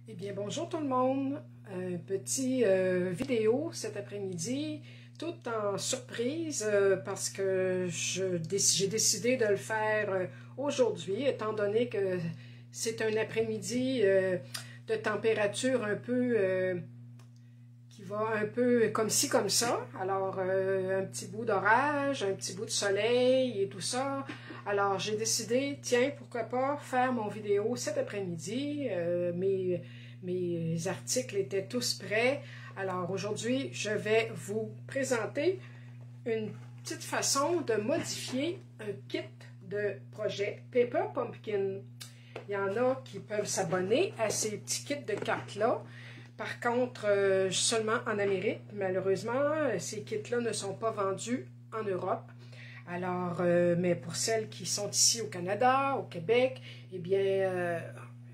Eh bien, bonjour tout le monde. Un petit vidéo cet après-midi, tout en surprise parce que j'ai décidé de le faire aujourd'hui, étant donné que c'est un après-midi de température un peu qui va un peu comme ci, comme ça. Alors, un petit bout d'orage, un petit bout de soleil et tout ça. Alors, j'ai décidé, tiens, pourquoi pas faire mon vidéo cet après-midi. Mes articles étaient tous prêts. Alors, aujourd'hui, je vais vous présenter une petite façon de modifier un kit de projet Paper Pumpkin. Il y en a qui peuvent s'abonner à ces petits kits de cartes-là. Par contre, seulement en Amérique. Malheureusement, ces kits-là ne sont pas vendus en Europe. Alors, mais pour celles qui sont ici au Canada, au Québec, eh bien,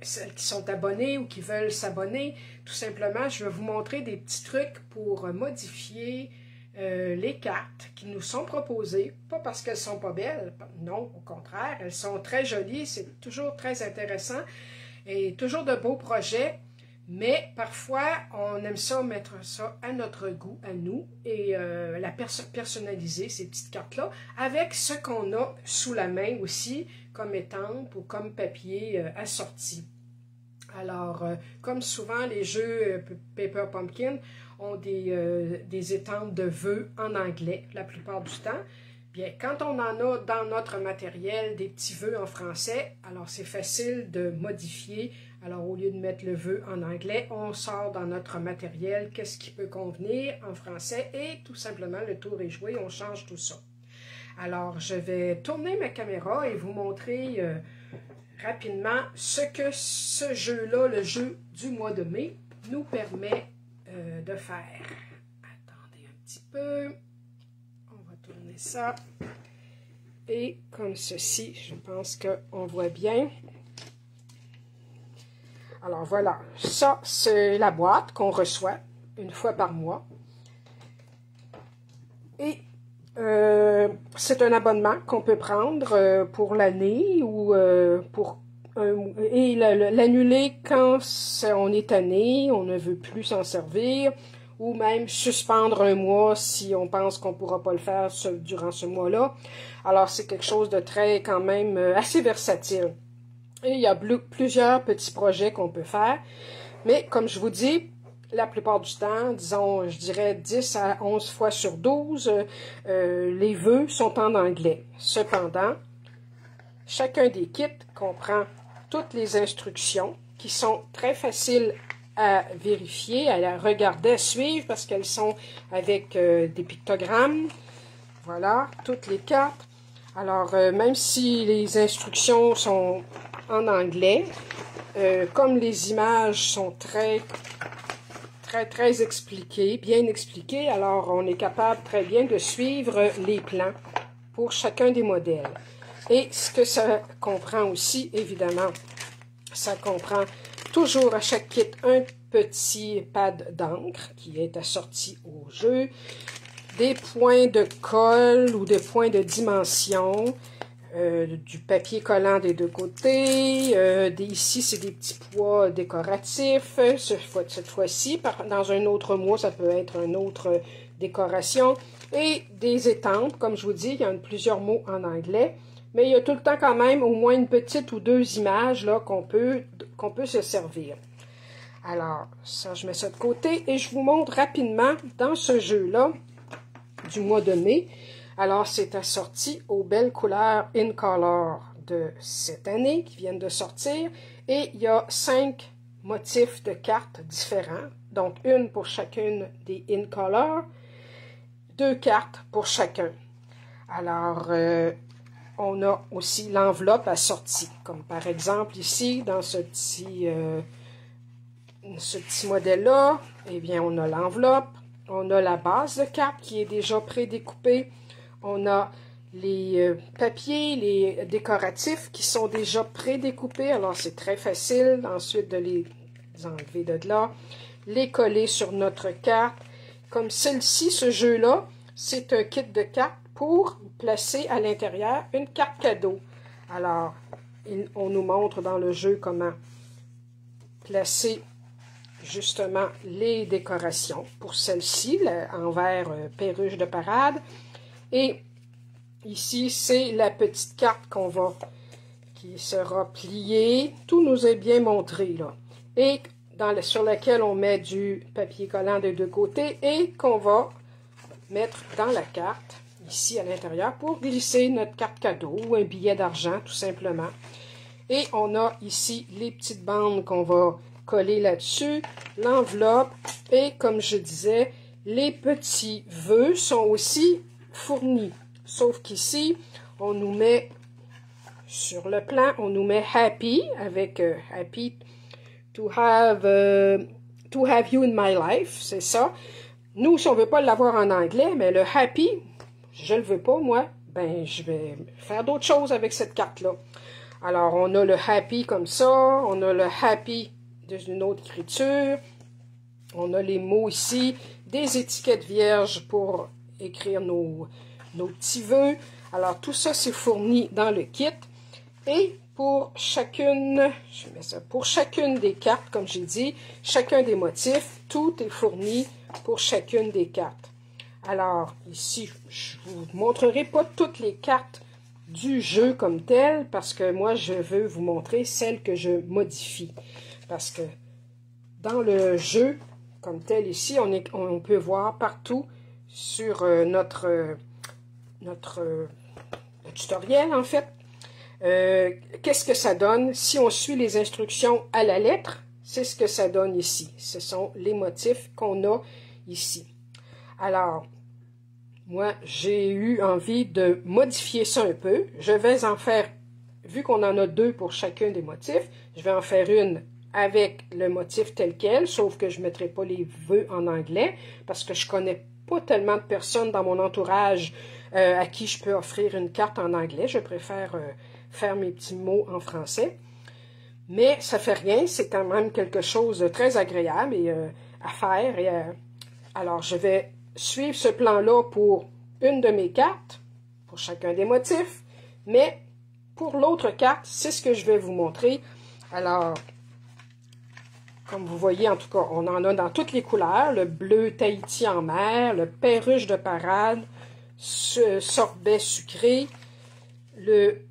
celles qui sont abonnées ou qui veulent s'abonner, tout simplement, je vais vous montrer des petits trucs pour modifier les cartes qui nous sont proposées. Pas parce qu'elles sont pas belles, non, au contraire, elles sont très jolies, c'est toujours très intéressant et toujours de beaux projets. Mais parfois, on aime ça mettre ça à notre goût, à nous, et la personnaliser, ces petites cartes-là, avec ce qu'on a sous la main aussi, comme étampe ou comme papier assorti. Alors, comme souvent, les jeux Paper Pumpkin ont des étampes de vœux en anglais, la plupart du temps. Bien, quand on en a dans notre matériel des petits vœux en français, alors c'est facile de modifier. Alors, au lieu de mettre le vœu en anglais, on sort dans notre matériel qu'est-ce qui peut convenir en français et tout simplement, le tour est joué, on change tout ça. Alors, je vais tourner ma caméra et vous montrer rapidement ce que ce jeu-là, le jeu du mois de mai, nous permet de faire. Attendez un petit peu. On va tourner ça. Et comme ceci, je pense qu'on voit bien. Alors voilà, ça c'est la boîte qu'on reçoit une fois par mois. Et c'est un abonnement qu'on peut prendre pour l'année ou et l'annuler quand on est tanné, on ne veut plus s'en servir, ou même suspendre un mois si on pense qu'on ne pourra pas le faire durant ce mois-là. Alors, c'est quelque chose de très, quand même, assez versatile. Et il y a plusieurs petits projets qu'on peut faire. Mais, comme je vous dis, la plupart du temps, disons, je dirais 10 à 11 fois sur 12, les vœux sont en anglais. Cependant, chacun des kits comprend toutes les instructions qui sont très faciles à vérifier, à regarder, à suivre parce qu'elles sont avec des pictogrammes. Voilà, toutes les cartes. Alors, même si les instructions sont en anglais, comme les images sont très expliquées, bien expliquées, alors on est capable très bien de suivre les plans pour chacun des modèles. Et ce que ça comprend aussi, évidemment, ça comprend toujours à chaque kit un petit pad d'encre qui est assorti au jeu, des points de colle ou des points de dimension, du papier collant des deux côtés, ici c'est des petits pois décoratifs, cette fois-ci, dans un autre mois ça peut être une autre décoration, et des étampes, comme je vous dis, il y a plusieurs mots en anglais, mais il y a tout le temps quand même au moins une petite ou deux images là qu'on peut se servir. Alors, ça, je mets ça de côté et je vous montre rapidement dans ce jeu-là du mois de mai. Alors, c'est assorti aux belles couleurs In Color de cette année qui viennent de sortir. Et il y a 5 motifs de cartes différents. Donc, une pour chacune des In Color, 2 cartes pour chacun. Alors, on a aussi l'enveloppe assortie. Comme par exemple ici, dans ce petit modèle-là, eh bien, on a l'enveloppe. On a la base de carte qui est déjà prédécoupée. On a les papiers, les décoratifs qui sont déjà prédécoupés. Alors, c'est très facile ensuite de les enlever de là. Les coller sur notre carte. Comme celle-ci, ce jeu-là, c'est un kit de cartes pour placer à l'intérieur une carte cadeau. Alors, on nous montre dans le jeu comment placer justement les décorations pour celle-ci, en verre perruche de parade. Et ici, c'est la petite carte qui sera pliée. Tout nous est bien montré, là. Et sur laquelle on met du papier collant des deux côtés et qu'on va mettre dans la carte, ici à l'intérieur, pour glisser notre carte cadeau ou un billet d'argent, tout simplement. Et on a ici les petites bandes qu'on va coller là-dessus, l'enveloppe, et comme je disais, les petits vœux sont aussi fournis. Sauf qu'ici, on nous met, sur le plan, on nous met happy, avec happy to have you in my life, c'est ça. Nous, si on ne veut pas l'avoir en anglais, mais le happy, je ne le veux pas, moi, ben je vais faire d'autres choses avec cette carte-là. Alors, on a le happy comme ça, on a le happy d'une autre écriture, on a les mots ici, des étiquettes vierges pour écrire nos petits vœux. Alors, tout ça, c'est fourni dans le kit. Et pour chacune, je mets ça, pour chacune des cartes, comme j'ai dit, chacun des motifs, tout est fourni pour chacune des cartes. Alors, ici, je ne vous montrerai pas toutes les cartes du jeu comme tel, parce que moi, je veux vous montrer celles que je modifie. Parce que dans le jeu, comme tel ici, on peut voir partout sur notre tutoriel, en fait, qu'est-ce que ça donne si on suit les instructions à la lettre. C'est ce que ça donne ici. Ce sont les motifs qu'on a ici. Alors, moi, j'ai eu envie de modifier ça un peu. Je vais en faire, vu qu'on en a deux pour chacun des motifs, je vais en faire une avec le motif tel quel, sauf que je ne mettrai pas les vœux en anglais, parce que je ne connais pas tellement de personnes dans mon entourage à qui je peux offrir une carte en anglais. Je préfère faire mes petits mots en français. Mais ça fait rien, c'est quand même quelque chose de très agréable à faire. Alors, je vais suivre ce plan-là pour une de mes cartes, pour chacun des motifs, mais pour l'autre carte, c'est ce que je vais vous montrer. Alors, comme vous voyez, en tout cas, on en a dans toutes les couleurs, le bleu Tahiti en mer, le perruche de parade, sorbet sucré, le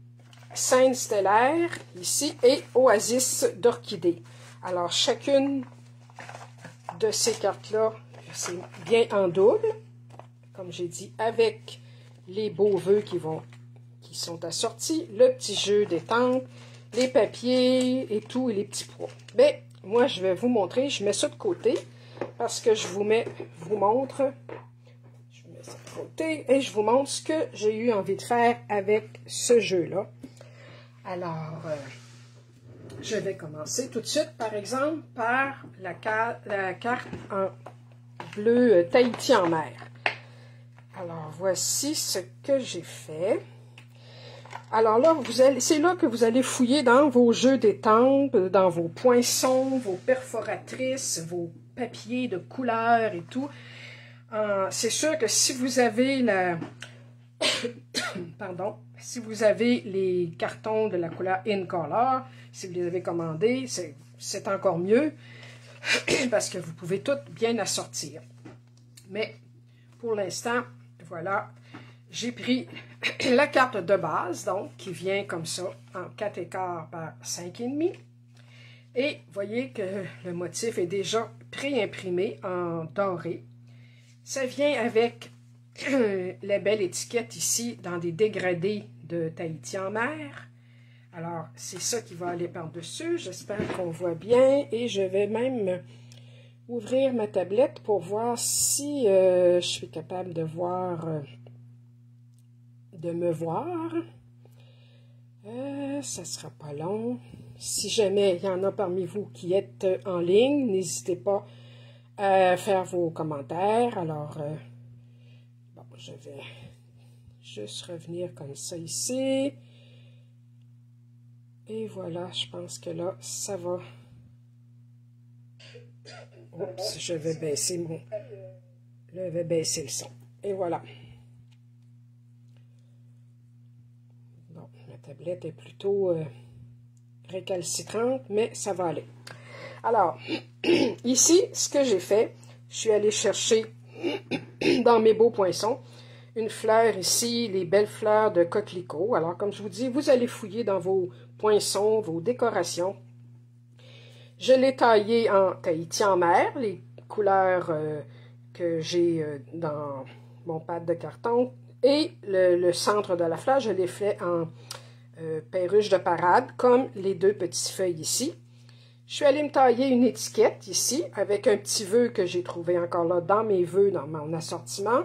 Seine stellaire, ici, et oasis d'orchidée. Alors, chacune de ces cartes-là, c'est bien en double, comme j'ai dit, avec les beaux vœux qui sont assortis, le petit jeu des temples, les papiers et tout, et les petits pois. Mais moi, je vais vous montrer, je mets ça de côté, parce que je vous montre, je mets ça de côté, et je vous montre ce que j'ai eu envie de faire avec ce jeu-là. Alors, je vais commencer tout de suite, par exemple, par la carte en bleu Tahiti en mer. Alors, voici ce que j'ai fait. Alors là, c'est là que vous allez fouiller dans vos jeux d'étampes, dans vos poinçons, vos perforatrices, vos papiers de couleur et tout. C'est sûr que si vous avez pardon, si vous avez les cartons de la couleur InColor, si vous les avez commandés, c'est encore mieux parce que vous pouvez tout bien assortir. Mais pour l'instant, voilà, j'ai pris la carte de base, donc, qui vient comme ça, en 4,25 par 5,5. Et vous voyez que le motif est déjà pré-imprimé en doré. Ça vient avec la belle étiquette ici dans des dégradés de Tahiti en mer. Alors, c'est ça qui va aller par-dessus. J'espère qu'on voit bien. Et je vais même ouvrir ma tablette pour voir si je suis capable de voir, de me voir. Ça sera pas long. Si jamais il y en a parmi vous qui êtes en ligne, n'hésitez pas à faire vos commentaires. Alors, bon, je vais juste revenir comme ça ici. Et voilà, je pense que là, ça va. Oups, je vais baisser le son. Et voilà. Bon, ma tablette est plutôt récalcitrante, mais ça va aller. Alors, ici, ce que j'ai fait, je suis allée chercher dans mes beaux poinçons une fleur ici, les belles fleurs de coquelicot. Alors, comme je vous dis, vous allez fouiller dans vos poinçons, vos décorations. Je l'ai taillé en Tahiti en mer, les couleurs que j'ai dans mon pad de carton. Et le centre de la fleur, je l'ai fait en perruche de parade, comme les deux petites feuilles ici. Je suis allée me tailler une étiquette ici, avec un petit vœu que j'ai trouvé encore là dans mes vœux, dans mon assortiment.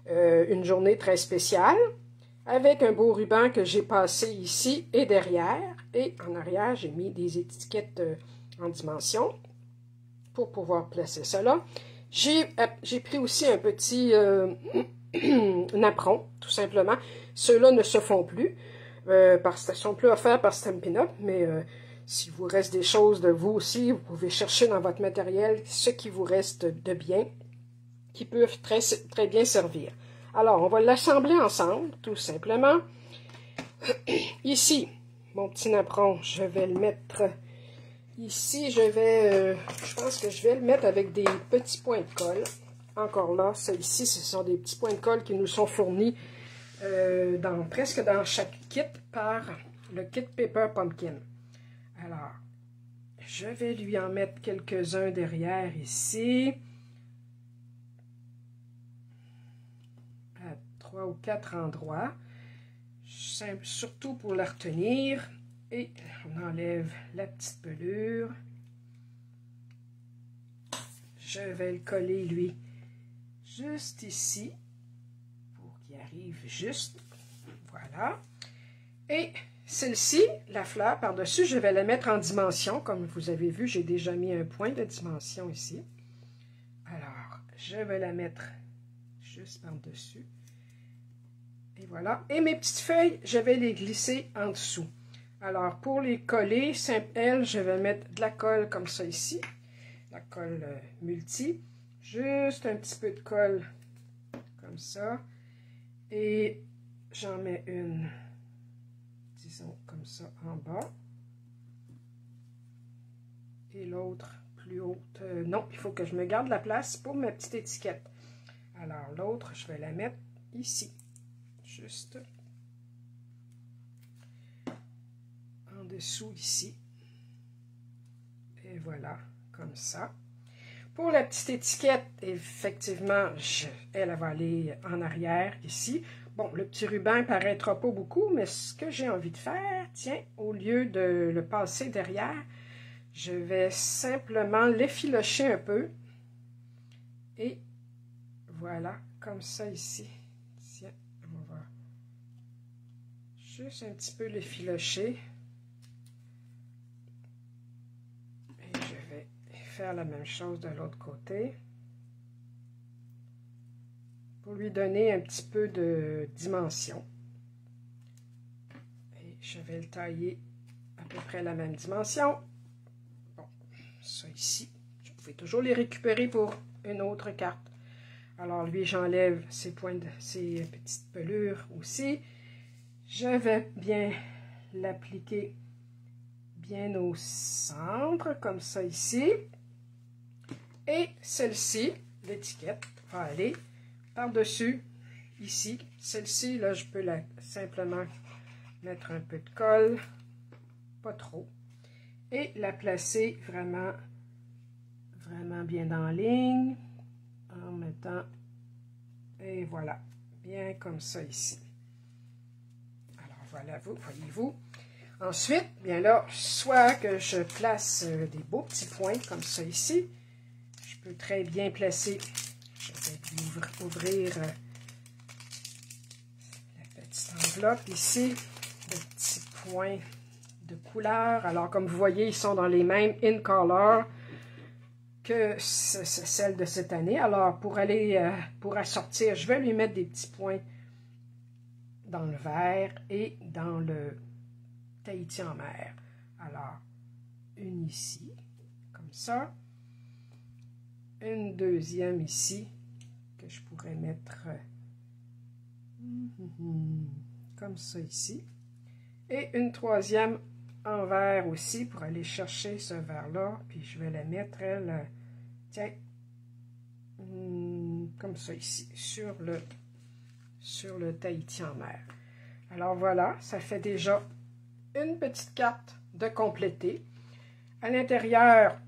Une journée très spéciale, avec un beau ruban que j'ai passé ici et derrière. Et en arrière, j'ai mis des étiquettes en dimension pour pouvoir placer cela. J'ai pris aussi un petit napperon, tout simplement. Ceux-là ne se font plus, parce qu'ils sont plus offerts par Stampin' Up, mais s'il vous reste des choses de vous aussi, vous pouvez chercher dans votre matériel ce qui vous reste de bien, qui peuvent très bien servir. Alors, on va l'assembler ensemble, tout simplement. Ici, mon petit napperon, je vais le mettre ici. Je pense que je vais le mettre avec des petits points de colle. Encore là, ici, ce sont des petits points de colle qui nous sont fournis presque dans chaque kit par le kit Paper Pumpkin. Alors, je vais lui en mettre quelques-uns derrière ici. À 3 ou 4 endroits. Surtout pour la retenir. Et on enlève la petite pelure. Je vais le coller, lui, juste ici. Pour qu'il arrive juste. Voilà. Et celle-ci, la fleur par-dessus, je vais la mettre en dimension. Comme vous avez vu, j'ai déjà mis un point de dimension ici. Alors, je vais la mettre juste par-dessus. Et voilà. Et mes petites feuilles, je vais les glisser en dessous. Alors, pour les coller, elles, je vais mettre de la colle comme ça ici. La colle multi. Juste un petit peu de colle comme ça. Et j'en mets une, disons, comme ça en bas. Et l'autre plus haute. Non, il faut que je me garde la place pour ma petite étiquette. Alors, l'autre, je vais la mettre ici. Juste en dessous ici. Et voilà, comme ça. Pour la petite étiquette, effectivement, elle va aller en arrière ici. Bon, le petit ruban ne paraîtra pas beaucoup, mais ce que j'ai envie de faire, tiens, au lieu de le passer derrière, je vais simplement l'effilocher un peu. Et voilà, comme ça ici. Tiens, on va juste un petit peu l'effilocher. Et je vais faire la même chose de l'autre côté. Pour lui donner un petit peu de dimension. Et je vais le tailler à peu près la même dimension. Bon, ça ici, vous pouvez toujours les récupérer pour une autre carte. Alors lui, j'enlève ces petites pelures aussi. Je vais bien l'appliquer bien au centre, comme ça ici. Et celle-ci, l'étiquette, va aller par-dessus, ici. Celle-ci, là, je peux simplement mettre un peu de colle, pas trop, et la placer vraiment bien dans la ligne, en mettant, et voilà, bien comme ça ici. Alors, voilà, voyez-vous. Ensuite, bien là, soit que je place des beaux petits points, comme ça ici, je peux très bien placer. Je vais ouvrir la petite enveloppe ici, de petits points de couleur. Alors, comme vous voyez, ils sont dans les mêmes in color que celle de cette année. Alors, pour assortir, je vais lui mettre des petits points dans le vert et dans le Tahiti en mer. Alors, une ici, comme ça. Une deuxième ici, que je pourrais mettre comme ça ici. Et une troisième en verre aussi pour aller chercher ce verre-là. Puis je vais la mettre, elle, tiens, comme ça ici, sur le Tahiti en mer. Alors voilà, ça fait déjà une petite carte de compléter. À l'intérieur,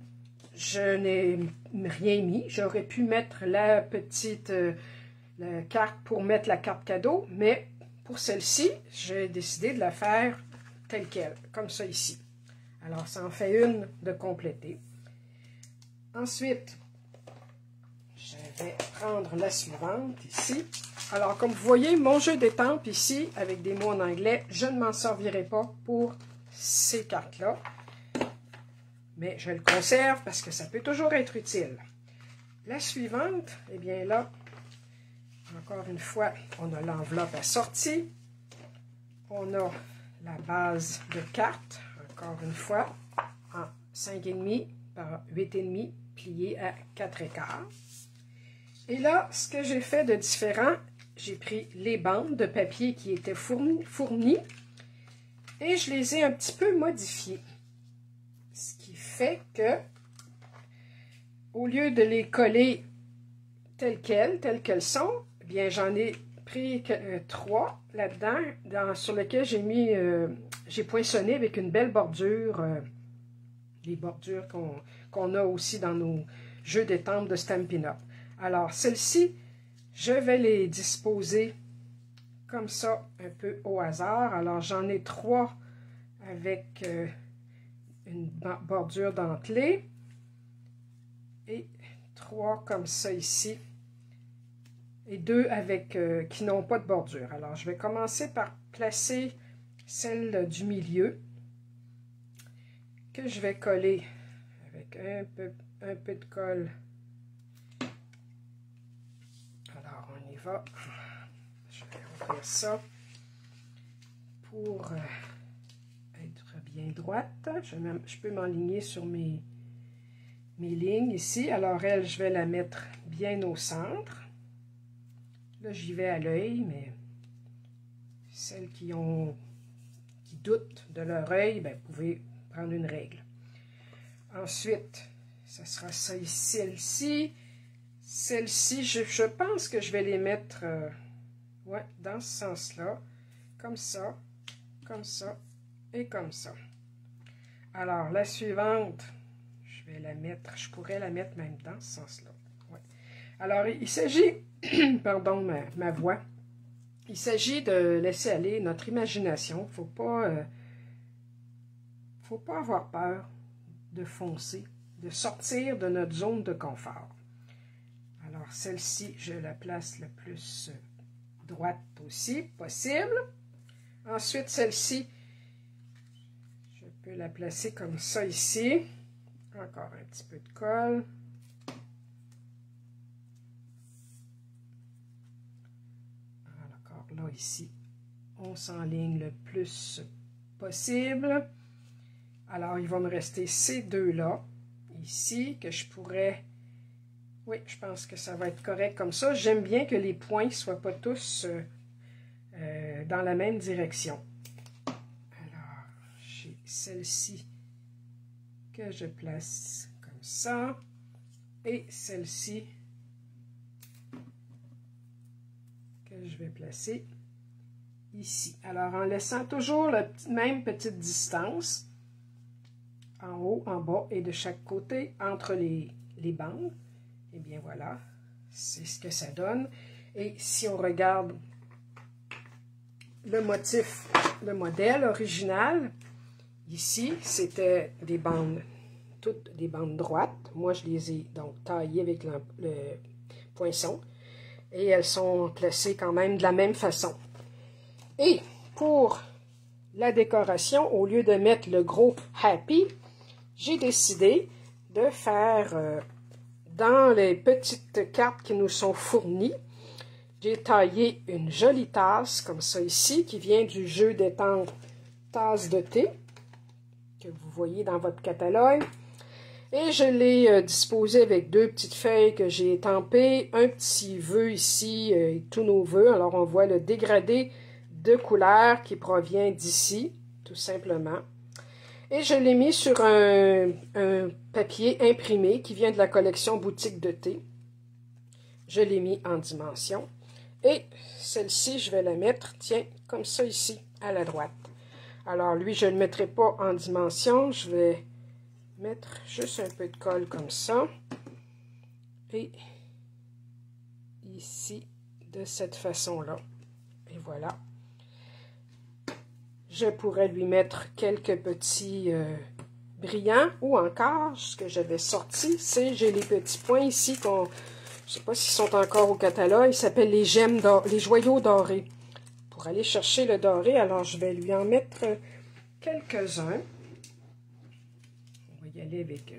je n'ai rien mis. J'aurais pu mettre la petite la carte pour mettre la carte cadeau, mais pour celle-ci, j'ai décidé de la faire telle qu'elle, comme ça ici. Alors, ça en fait une de compléter. Ensuite, je vais prendre la suivante ici. Alors, comme vous voyez, mon jeu d'étampes ici, avec des mots en anglais, je ne m'en servirai pas pour ces cartes-là. Mais je le conserve parce que ça peut toujours être utile. La suivante, eh bien là, encore une fois, on a l'enveloppe assortie. On a la base de cartes, encore une fois, en 5,5 par 8,5, plié à 4,15. Et là, ce que j'ai fait de différent, j'ai pris les bandes de papier qui étaient fournies et je les ai un petit peu modifiées. Ce qui fait que, au lieu de les coller telles qu'elles sont, eh bien j'en ai pris 3 là-dedans, sur lesquels j'ai poinçonné avec une belle bordure, les bordures qu'on a aussi dans nos jeux d'étampes de Stampin' Up. Alors, celles-ci, je vais les disposer comme ça, un peu au hasard. Alors, j'en ai 3 avec une bordure dentelée et 3 comme ça ici et 2 avec qui n'ont pas de bordure. Alors, je vais commencer par placer celle du milieu que je vais coller avec un peu de colle. Alors, on y va. Je vais ouvrir ça pour être bien droite. Je peux m'enligner sur mes lignes ici. Alors, elle, je vais la mettre bien au centre. Là, j'y vais à l'œil, mais celles qui doutent de leur œil, ben, vous pouvez prendre une règle. Ensuite, ce sera ça ici, celle-ci. Celle-ci, je pense que je vais les mettre ouais, dans ce sens-là. Comme ça et comme ça. Alors, la suivante, je pourrais la mettre même dans ce sens-là. Ouais. Alors, il s'agit, pardon ma voix, il s'agit de laisser aller notre imagination. Faut pas avoir peur de foncer, de sortir de notre zone de confort. Alors, celle-ci, je la place le plus droite aussi possible. Ensuite, celle-ci, je peux la placer comme ça ici. Encore un petit peu de colle. Encore là, ici, on s'enligne le plus possible. Alors, il va me rester ces deux-là, ici, que je pourrais... Oui, je pense que ça va être correct comme ça. J'aime bien que les points ne soient pas tous dans la même direction. Alors, j'ai celle-ci que je place comme ça. Et celle-ci que je vais placer ici. Alors, en laissant toujours la même petite distance, en haut, en bas et de chaque côté, entre les bandes. Et bien voilà, c'est ce que ça donne. Et si on regarde le motif, le modèle original, ici, c'était des bandes, toutes des bandes droites. Moi, je les ai donc taillées avec le poinçon. Et elles sont placées quand même de la même façon. Et pour la décoration, au lieu de mettre le gros Happy, j'ai décidé de faire... dans les petites cartes qui nous sont fournies, j'ai taillé une jolie tasse, comme ça ici, qui vient du jeu d'étampes tasse de thé, que vous voyez dans votre catalogue. Et je l'ai disposé avec 2 petites feuilles que j'ai étampées, un petit vœu ici, tous nos vœux. Alors, on voit le dégradé de couleur qui provient d'ici, tout simplement. Et je l'ai mis sur un papier imprimé qui vient de la collection Boutique de thé. Je l'ai mis en dimension. Et celle-ci, je vais la mettre, tiens, comme ça ici, à la droite. Alors lui, je ne le mettrai pas en dimension. Je vais mettre juste un peu de colle comme ça. Et ici, de cette façon-là. Et voilà. Je pourrais lui mettre quelques petits brillants. Ou encore, ce que j'avais sorti, c'est, j'ai les petits points ici qu'on... Je ne sais pas s'ils sont encore au catalogue. Ils s'appellent les gemmes les joyaux dorés. Pour aller chercher le doré, alors je vais lui en mettre quelques-uns. On va y aller avec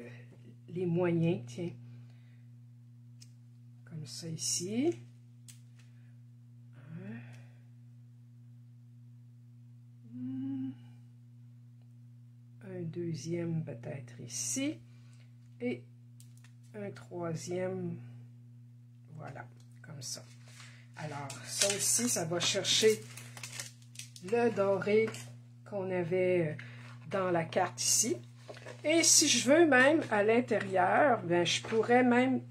les moyens, tiens. Comme ça ici. Un deuxième peut-être ici. Et un troisième. Voilà, comme ça. Alors, ça aussi, ça va chercher le doré qu'on avait dans la carte ici. Et si je veux même à l'intérieur, ben, je pourrais même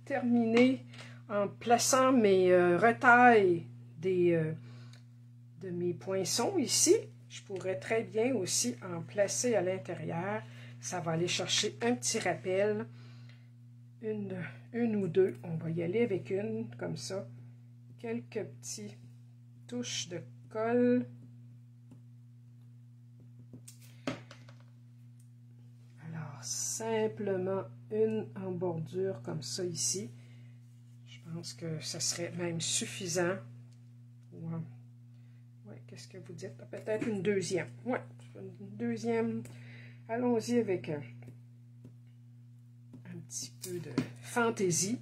terminer en plaçant mes retailles de mes poinçons ici. Je pourrais très bien aussi en placer à l'intérieur. Ça va aller chercher un petit rappel. Une ou deux. On va y aller avec une, comme ça. Quelques petites touches de colle. Alors, simplement une en bordure comme ça ici. Je pense que ça serait même suffisant. Ouais, qu'est-ce que vous dites? Peut-être une deuxième. Ouais, une deuxième. Allons-y avec un petit peu de fantaisie.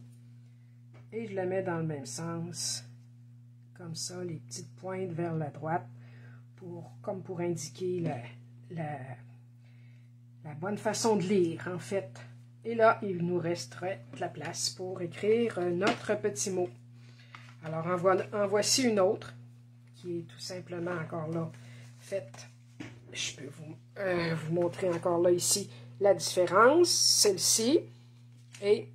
Et je la mets dans le même sens. Comme ça, les petites pointes vers la droite. Comme pour indiquer la bonne façon de lire, en fait. Et là, il nous resterait de la place pour écrire notre petit mot. Alors, en voici une autre, qui est tout simplement encore là faite. Je peux vous montrer encore là ici la différence. Celle-ci et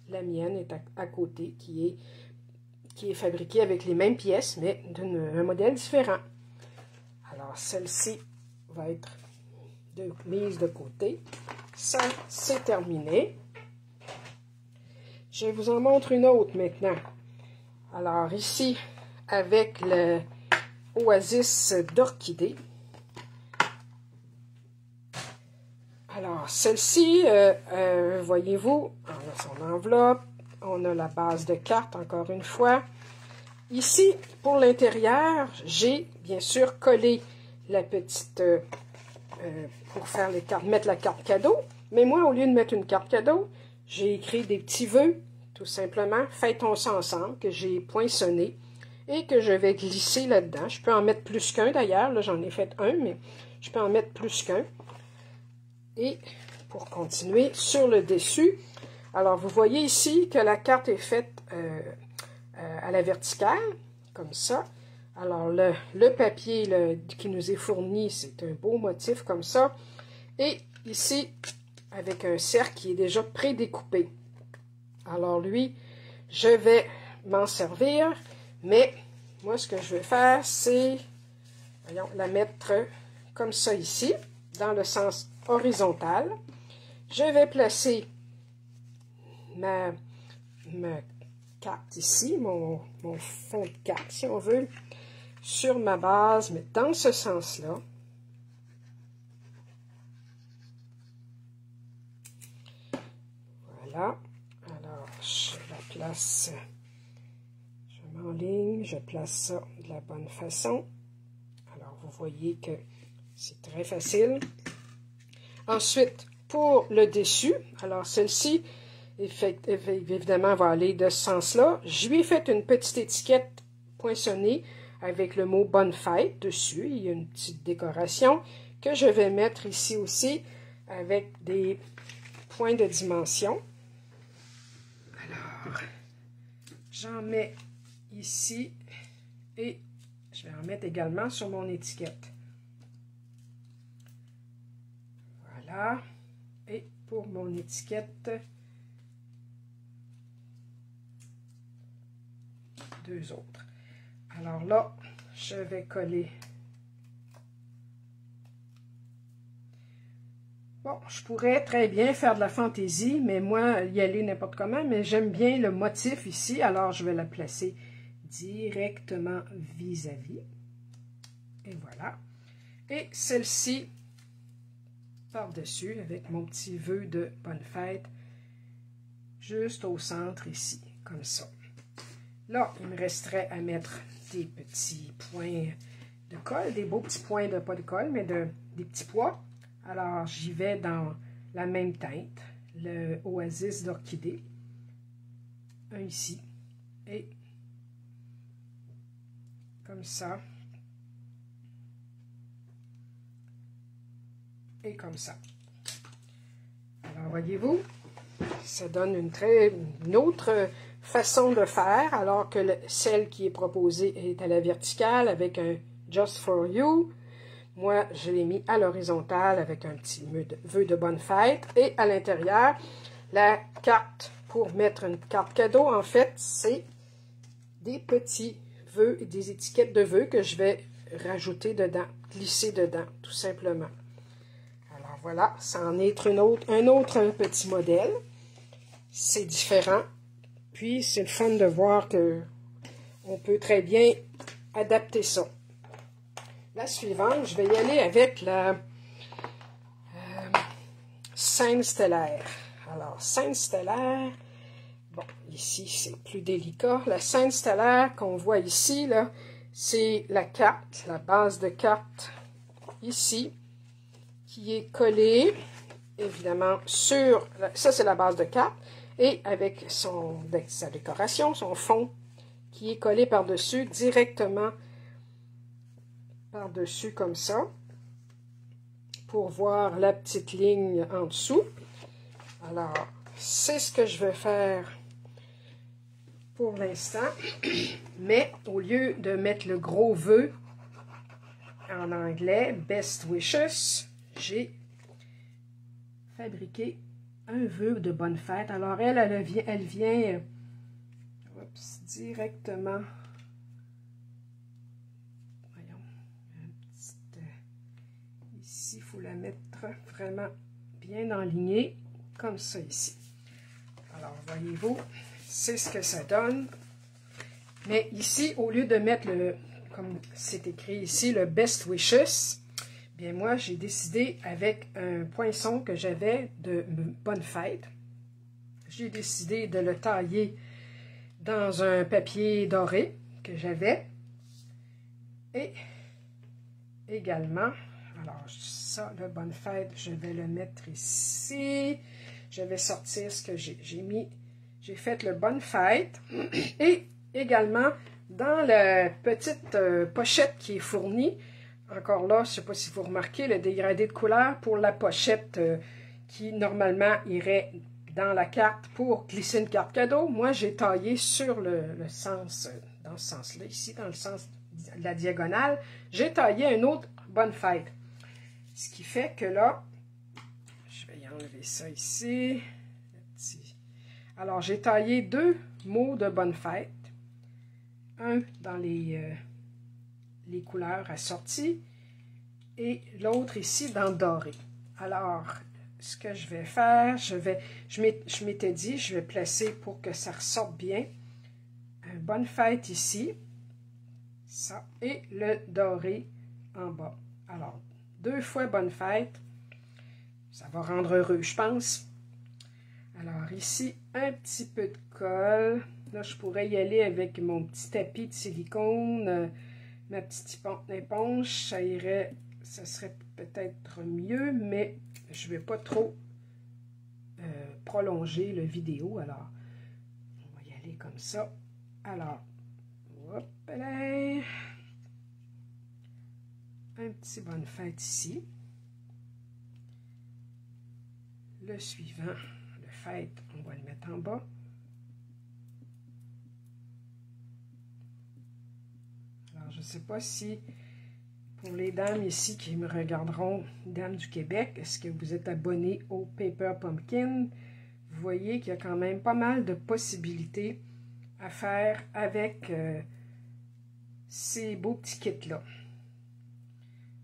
la mienne est à côté, qui est fabriquée avec les mêmes pièces, mais d'un modèle différent. Alors, celle-ci va être mise de côté. Ça, c'est terminé. Je vous en montre une autre maintenant. Alors, ici, avec le Oasis d'orchidée. Alors, celle-ci, voyez-vous, on a son enveloppe, on a la base de carte, encore une fois. Ici, pour l'intérieur, j'ai bien sûr collé la petite, pour faire les cartes, mettre la carte cadeau. Mais moi, au lieu de mettre une carte cadeau, j'ai écrit des petits vœux, tout simplement, fêtons ça ensemble, que j'ai poinçonné et que je vais glisser là-dedans. Je peux en mettre plus qu'un d'ailleurs, là j'en ai fait un, mais je peux en mettre plus qu'un. Et pour continuer, sur le dessus, alors vous voyez ici que la carte est faite à la verticale, comme ça. Alors le papier qui nous est fourni, c'est un beau motif comme ça. Et ici, avec un cercle qui est déjà pré-découpé. Alors lui, je vais m'en servir, mais moi ce que je vais faire, c'est, voyons, la mettre comme ça ici, dans le sens horizontal. Je vais placer ma carte ici, mon fond de carte, si on veut, sur ma base, mais dans ce sens-là. Voilà. Alors, je la place, je m'enligne, je place ça de la bonne façon. Alors, vous voyez que c'est très facile. Ensuite, pour le dessus, alors celle-ci, évidemment, va aller de ce sens-là. Je lui ai fait une petite étiquette poinçonnée avec le mot « Bonne fête » dessus. Il y a une petite décoration que je vais mettre ici aussi avec des points de dimension. Alors, j'en mets ici et je vais en mettre également sur mon étiquette. Voilà. Et pour mon étiquette, 2 autres. Alors là, je vais coller. Bon, je pourrais très bien faire de la fantaisie, mais moi, y aller n'importe comment, mais j'aime bien le motif ici, alors je vais la placer directement vis-à-vis. Et voilà. Et celle-ci par-dessus, avec mon petit vœu de bonne fête, juste au centre ici, comme ça. Là, il me resterait à mettre des petits points de colle, des beaux petits points de, pas de colle, mais des petits pois. Alors, j'y vais dans la même teinte, le Oasis d'orchidée. Un ici. Et comme ça. Et comme ça. Alors, voyez-vous, ça donne une autre façon de faire, alors que celle qui est proposée est à la verticale avec un Just for You. Moi, je l'ai mis à l'horizontale avec un petit vœu de bonne fête. Et à l'intérieur, la carte pour mettre une carte cadeau, en fait, c'est des petits vœux et des étiquettes de vœux que je vais rajouter dedans, glisser dedans, tout simplement. Alors voilà, ça en est un autre petit modèle. C'est différent. Puis, c'est le fun de voir que on peut très bien adapter ça. La suivante, je vais y aller avec la scène stellaire. Alors, scène stellaire, bon, ici, c'est plus délicat. La scène stellaire qu'on voit ici, là, c'est la carte, la base de carte, ici, qui est collée, évidemment, sur... Ça, c'est la base de carte. Et avec sa décoration, son fond, qui est collé par-dessus, directement par-dessus comme ça, pour voir la petite ligne en dessous. Alors, c'est ce que je vais faire pour l'instant, mais au lieu de mettre le gros vœu en anglais, Best Wishes, j'ai fabriqué un vœu de bonne fête. Alors, elle vient oups, directement. Voyons, ici, il faut la mettre vraiment bien enlignée, comme ça ici. Alors, voyez-vous, c'est ce que ça donne. Mais ici, au lieu de mettre comme c'est écrit ici, le Best Wishes, bien moi, j'ai décidé avec un poinçon que j'avais de bonne fête, j'ai décidé de le tailler dans un papier doré que j'avais. Et également, alors ça, le bonne fête, je vais le mettre ici. Je vais sortir ce que j'ai mis. J'ai fait le bonne fête. Et également, dans la petite pochette qui est fournie, encore là, je ne sais pas si vous remarquez, le dégradé de couleur pour la pochette qui, normalement, irait dans la carte pour glisser une carte cadeau. Moi, j'ai taillé sur le sens, dans ce sens-là, ici, dans le sens de la diagonale, j'ai taillé une autre bonne fête. Ce qui fait que là, je vais y enlever ça ici. Alors, j'ai taillé 2 mots de bonne fête. Un dans les couleurs assorties et l'autre ici dans le doré. Alors, ce que je vais faire, je m'étais dit, je vais placer pour que ça ressorte bien, une bonne fête ici, ça, et le doré en bas. Alors, 2 fois bonne fête, ça va rendre heureux, je pense. Alors, ici, un petit peu de colle. Là, je pourrais y aller avec mon petit tapis de silicone, ma petite éponge, ça irait, ça serait peut-être mieux, mais je ne vais pas trop prolonger la vidéo, alors on va y aller comme ça. Alors, hop là, un petit bonne fête ici. Le suivant, le fête, on va le mettre en bas. Alors, je ne sais pas si Pour les dames ici qui me regarderont, dames du Québec, est-ce que vous êtes abonnés au Paper Pumpkin? Vous voyez qu'il y a quand même pas mal de possibilités à faire avec ces beaux petits kits-là.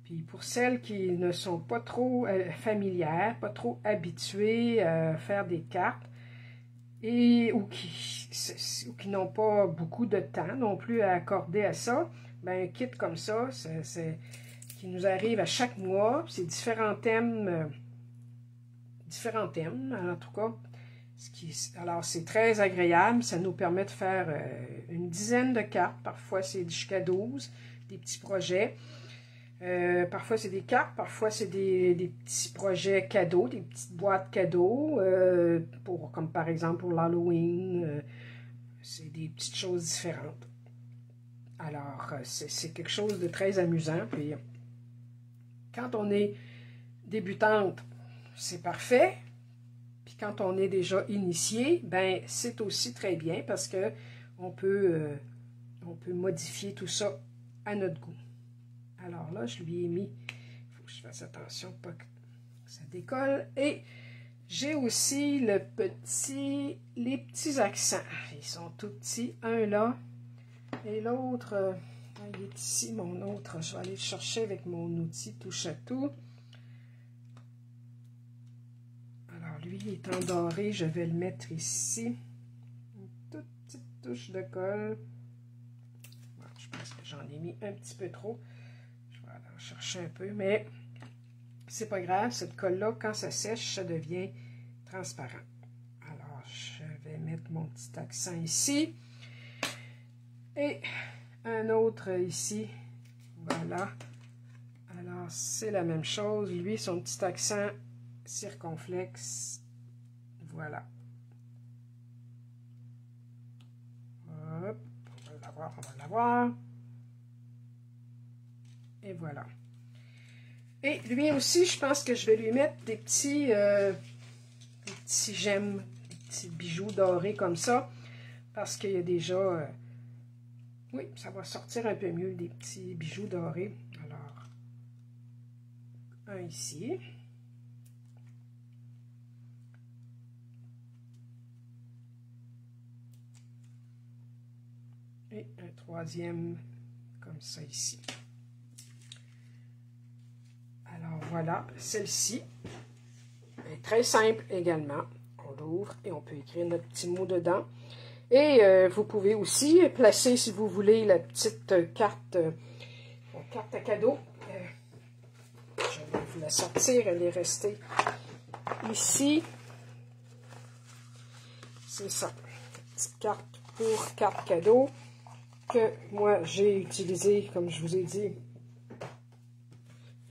Puis pour celles qui ne sont pas trop familières, pas trop habituées à faire des cartes, ou qui n'ont pas beaucoup de temps non plus à accorder à ça, ben, un kit comme ça, qui nous arrive à chaque mois, c'est différents thèmes, en tout cas. Alors, c'est très agréable, ça nous permet de faire une dizaine de cartes, parfois c'est jusqu'à 12, des petits projets. Parfois c'est des cartes, parfois c'est des petits projets cadeaux, des petites boîtes cadeaux, comme par exemple pour l'Halloween, c'est des petites choses différentes. Alors, c'est quelque chose de très amusant. Puis, quand on est débutante, c'est parfait. Puis quand on est déjà initié, ben c'est aussi très bien parce que on peut modifier tout ça à notre goût. Alors là, je lui ai mis, il faut que je fasse attention pas que ça décolle. Et j'ai aussi les petits accents. Ils sont tout petits, un là et l'autre, il est ici, mon autre. Je vais aller le chercher avec mon outil touche à tout. Alors lui, il est en doré, je vais le mettre ici. Une toute petite touche de colle. Bon, je pense que j'en ai mis un petit peu trop. Chercher un peu, mais c'est pas grave, cette colle-là, quand ça sèche, ça devient transparent. Alors, je vais mettre mon petit accent ici. Et un autre ici. Voilà. Alors, c'est la même chose. Lui, son petit accent circonflexe. Voilà. Hop, on va l'avoir, on va l'avoir. Et voilà. Et lui aussi, je pense que je vais lui mettre des petits gemmes, des petits bijoux dorés comme ça. Parce qu'il y a déjà... oui, ça va sortir un peu mieux, des petits bijoux dorés. Alors, un ici. Et un troisième comme ça ici. Alors voilà, celle-ci est très simple également. On l'ouvre et on peut écrire notre petit mot dedans. Et vous pouvez aussi placer, si vous voulez, la petite carte, à cadeau. Je vais vous la sortir, elle est restée ici. C'est ça, petite carte pour carte cadeau que moi j'ai utilisée, comme je vous ai dit.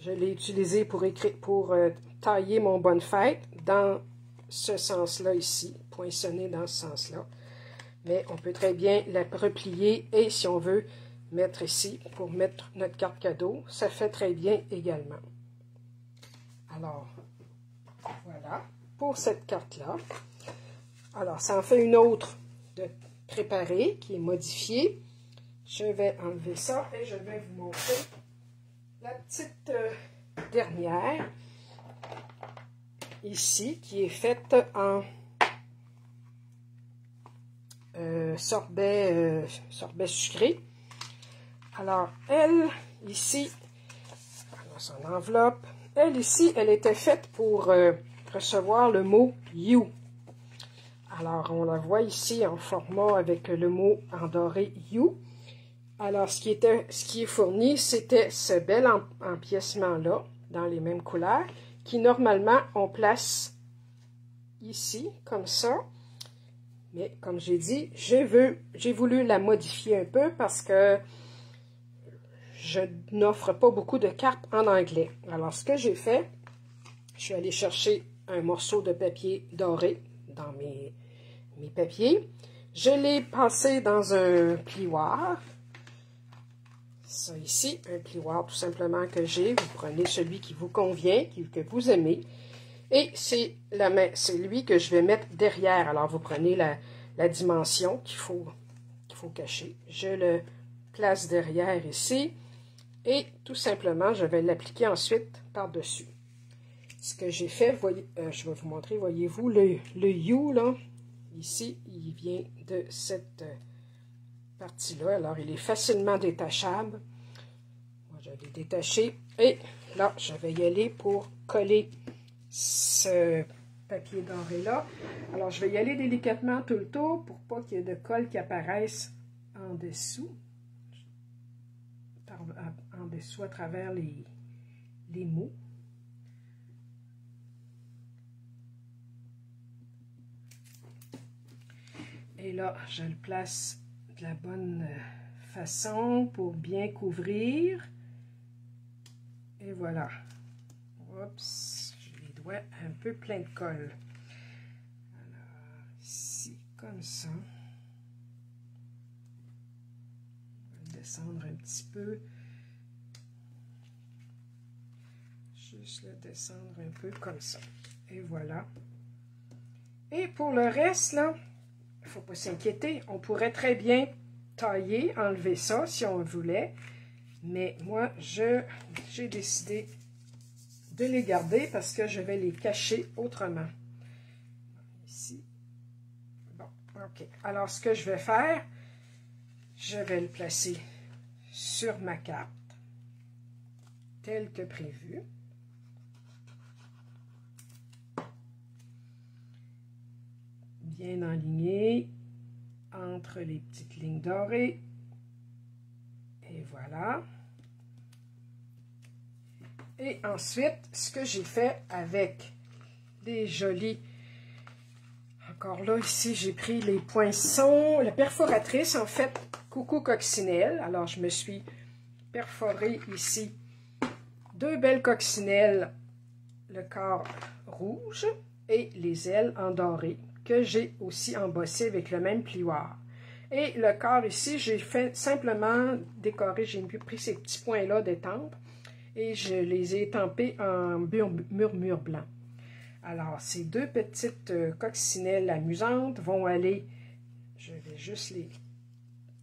Je l'ai utilisé pour tailler mon bonne fête dans ce sens-là ici, poinçonner dans ce sens-là. Mais on peut très bien la replier et si on veut mettre ici pour mettre notre carte cadeau, ça fait très bien également. Alors, voilà pour cette carte-là. Alors, ça en fait une autre de préparée qui est modifiée. Je vais enlever ça et je vais vous montrer la petite dernière, ici, qui est faite en sorbet sucré. Alors, elle, ici, dans son enveloppe, elle, ici, elle était faite pour recevoir le mot « You ». Alors, on la voit ici en format avec le mot en doré « You ». Alors, ce qui est fourni, c'était ce bel empiècement-là, dans les mêmes couleurs, qui, normalement, on place ici, comme ça. Mais, comme j'ai dit, j'ai voulu la modifier un peu parce que je n'offre pas beaucoup de cartes en anglais. Alors, ce que j'ai fait, je suis allée chercher un morceau de papier doré dans mes papiers. Je l'ai passé dans un plioir. Ça ici, un plioir tout simplement que j'ai. Vous prenez celui qui vous convient, que vous aimez. Et c'est lui que je vais mettre derrière. Alors, vous prenez la dimension qu'il faut cacher. Je le place derrière ici. Et tout simplement, je vais l'appliquer ensuite par-dessus. Ce que j'ai fait, voyez, je vais vous montrer, voyez-vous, le You, là, ici, il vient de cette partie-là. Alors, il est facilement détachable. Moi, je l'ai détaché. Et là, je vais y aller pour coller ce papier doré-là. Alors, je vais y aller délicatement tout le tour pour pas qu'il y ait de colle qui apparaisse en dessous. En dessous à travers les mots. Et là, je le place de la bonne façon pour bien couvrir. Et voilà. Oups, j'ai les doigts un peu pleins de colle. Alors, ici, comme ça. On va descendre un petit peu. Juste le descendre un peu comme ça. Et voilà. Et pour le reste, là, il ne faut pas s'inquiéter. On pourrait très bien tailler, enlever ça si on voulait. Mais moi, j'ai décidé de les garder parce que je vais les cacher autrement. Ici. Bon, ok. Alors, ce que je vais faire, je vais le placer sur ma carte, tel que prévu. Bien enligné entre les petites lignes dorées. Et voilà. Et ensuite, ce que j'ai fait avec des jolis... Encore là, ici, j'ai pris les poinçons, la perforatrice, en fait, coucou coccinelle. Alors, je me suis perforé ici 2 belles coccinelles, le corps rouge et les ailes en doré, que j'ai aussi embossé avec le même plioir. Et le corps ici, j'ai fait simplement décorer, j'ai pris ces petits points-là d'étampe et je les ai étampés en murmure blanc. Alors, ces 2 petites coccinelles amusantes vont aller, je vais juste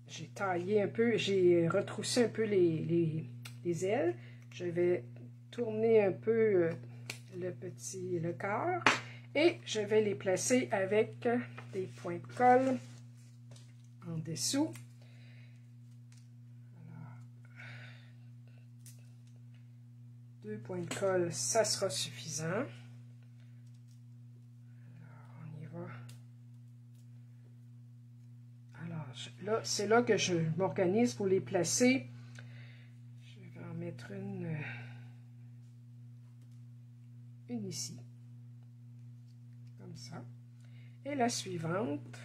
j'ai taillé un peu, j'ai retroussé un peu les ailes. Je vais tourner un peu le corps et je vais les placer avec des points de colle en dessous. Alors, 2 points de colle, ça sera suffisant. Alors, on y va. Alors, là, c'est là que je m'organise pour les placer. Je vais en mettre une ici, comme ça. Et la suivante,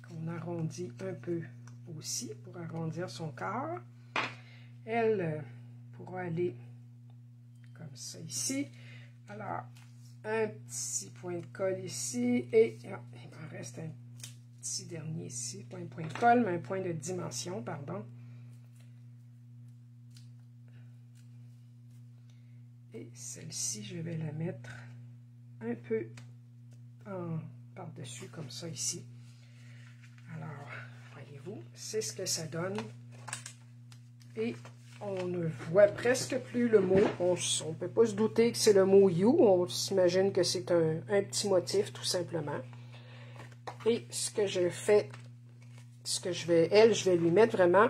qu'on arrondit un peu aussi pour arrondir son corps. Elle pourra aller comme ça ici. Alors, un petit point de colle ici et il m'en reste un petit dernier ici, pas un point de colle, mais un point de dimension, pardon. Et celle-ci, je vais la mettre un peu par-dessus, comme ça ici. Alors, voyez-vous, c'est ce que ça donne. Et on ne voit presque plus le mot. On ne peut pas se douter que c'est le mot You. On s'imagine que c'est un petit motif, tout simplement. Et ce que je fais, je vais lui mettre vraiment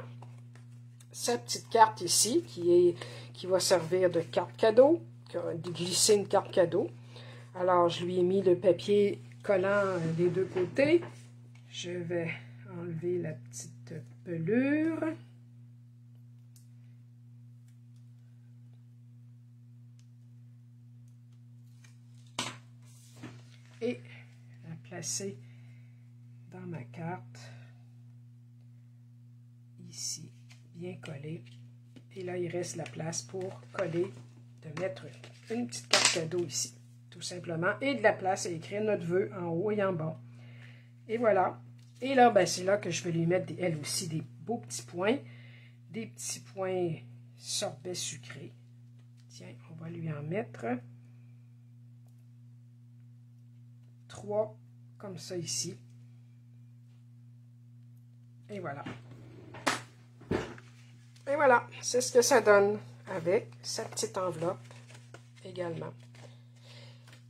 sa petite carte ici, qui va servir de carte cadeau, de glisser une carte cadeau. Alors, je lui ai mis le papier collant des 2 côtés. Je vais enlever la petite pelure. Et la placer dans ma carte, ici, bien collée. Et là, il reste la place pour coller, de mettre une petite carte cadeau ici, tout simplement. Et de la place à écrire notre vœu en haut et en bas. Et voilà. Et là, ben, c'est là que je vais lui mettre, elle aussi, des beaux petits points. Des petits points sorbet sucré. Tiens, on va lui en mettre 3 comme ça ici. Et voilà. Et voilà, c'est ce que ça donne avec sa petite enveloppe également.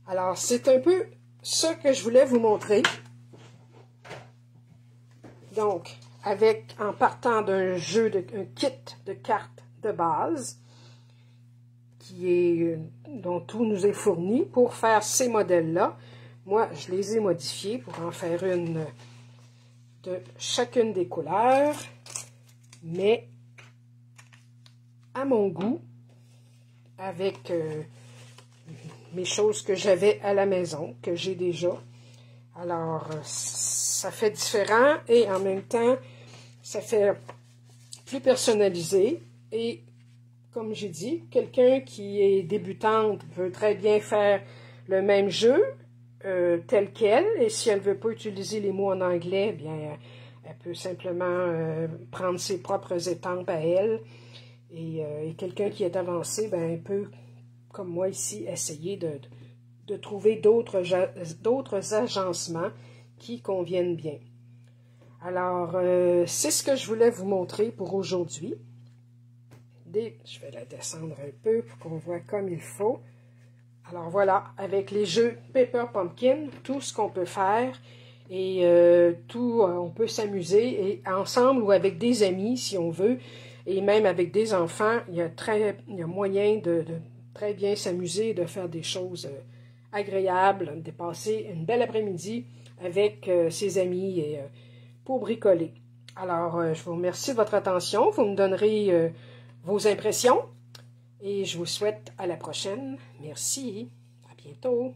Alors, c'est un peu ce que je voulais vous montrer. Donc, en partant d'un un kit de cartes de base, dont tout nous est fourni pour faire ces modèles-là. Moi, je les ai modifiés pour en faire une de chacune des couleurs, mais à mon goût, avec mes choses que j'avais à la maison, que j'ai déjà. Alors, ça fait différent et en même temps, ça fait plus personnalisé. Et comme j'ai dit, quelqu'un qui est débutante veut très bien faire le même jeu tel quel. Et si elle ne veut pas utiliser les mots en anglais, bien, elle peut simplement prendre ses propres étampes à elle. Et quelqu'un qui est avancé, ben, peut, comme moi ici, essayer de trouver d'autres agencements qui conviennent bien. Alors, c'est ce que je voulais vous montrer pour aujourd'hui. Je vais la descendre un peu pour qu'on voit comme il faut. Alors voilà, avec les jeux Paper Pumpkin, tout ce qu'on peut faire et on peut s'amuser et ensemble ou avec des amis si on veut et même avec des enfants, il y a moyen de très bien s'amuser et de faire des choses agréables, de passer une belle après-midi avec ses amis et pour bricoler. Alors, je vous remercie de votre attention. Vous me donnerez vos impressions et je vous souhaite à la prochaine. Merci. À bientôt.